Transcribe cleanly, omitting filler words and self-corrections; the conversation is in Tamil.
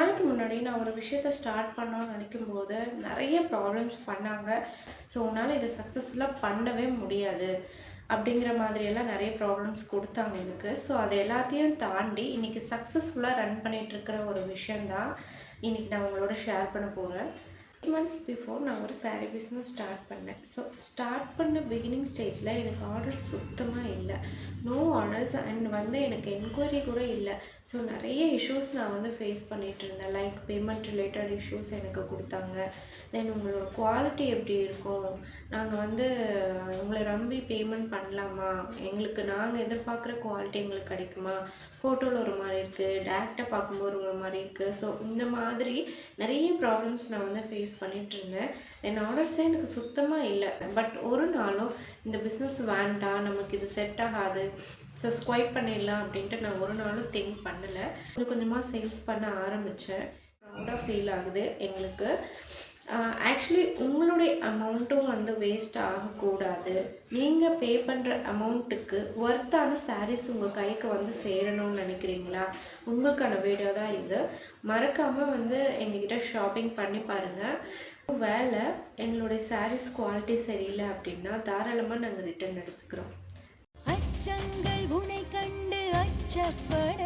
நாளைக்கு முன்னாடி நான் ஒரு விஷயத்த ஸ்டார்ட் பண்ணணும்னு நினைக்கும்போது நிறைய ப்ராப்ளம்ஸ் பண்ணாங்க. ஸோ உன்னால் இதை சக்ஸஸ்ஃபுல்லாக பண்ணவே முடியாது அப்படிங்கிற மாதிரியெல்லாம் நிறைய ப்ராப்ளம்ஸ் கொடுத்தாங்க எனக்கு. ஸோ அது எல்லாத்தையும் தாண்டி இன்றைக்கி சக்ஸஸ்ஃபுல்லாக ரன் பண்ணிகிட்ருக்கிற ஒரு விஷயந்தான் இன்றைக்கி நான் உங்களோட ஷேர் பண்ண போகிறேன். 8 months பிஃபோர் நான் ஒரு சாரீ பிஸ்னஸ் ஸ்டார்ட் பண்ணேன். ஸோ ஸ்டார்ட் பண்ண பிகினிங் ஸ்டேஜில் எனக்கு ஆர்டர்ஸ் சுத்தமாக இல்லை. நோ ஆர்டர்ஸ் அண்ட் எனக்கு என்கொயரி கூட இல்லை. ஸோ நிறைய இஷ்யூஸ் நான் ஃபேஸ் பண்ணிகிட்டு இருந்தேன். லைக் பேமெண்ட் ரிலேட்டட் இஷ்யூஸ் எனக்கு கொடுத்தாங்க. தென் உங்களோட குவாலிட்டி எப்படி இருக்கும், நாங்கள் உங்களை நம்பி பேமெண்ட் பண்ணலாமா, நாங்கள் எதிர்பார்க்குற குவாலிட்டி எங்களுக்கு கிடைக்குமா, ஃபோட்டோவில் ஒரு மாதிரி இருக்குது, டேரெக்டாக பார்க்கும்போது ஒரு மாதிரி இருக்குது. ஸோ இந்த மாதிரி நிறைய ப்ராப்ளம்ஸ் நான் ஃபேஸ் பண்ணிகிட்ருந்தேன். என் ஆர்டர்ஸே எனக்கு சுத்தமாக இல்லை. பட் ஒரு நாளும் இந்த பிஸ்னஸ் வேண்டாம், நமக்கு இது செட் ஆகாது, ஸோ ஸ்குவைப் பண்ணிடலாம் அப்படின்ட்டு நான் ஒரு நாளும் திங்க் பண்ணலை. கொஞ்சம் கொஞ்சமாக சேல்ஸ் பண்ண ஆரம்பித்தேன். ப்ரௌடாக ஃபீல் ஆகுது எங்களுக்கு. ஆக்சுவலி உங்களுடைய அமௌண்ட்டும் வேஸ்ட் ஆகக்கூடாது. நீங்கள் பே பண்ணுற அமௌண்ட்டுக்கு ஒர்த்தான சாரீஸ் உங்கள் கைக்கு சேரணும்னு நினைக்கிறீங்களா? உங்களுக்கான வீடியோ தான் இது. மறக்காமல் எங்ககிட்ட ஷாப்பிங் பண்ணி பாருங்கள். வேலை எங்களுடைய சாரீஸ் குவாலிட்டி சரியில்லை அப்படின்னா தாராளமாக நாங்கள் ரிட்டர்ன் எடுத்துக்கிறோம். அச்சங்கள் உனை கண்டு அச்சப்பட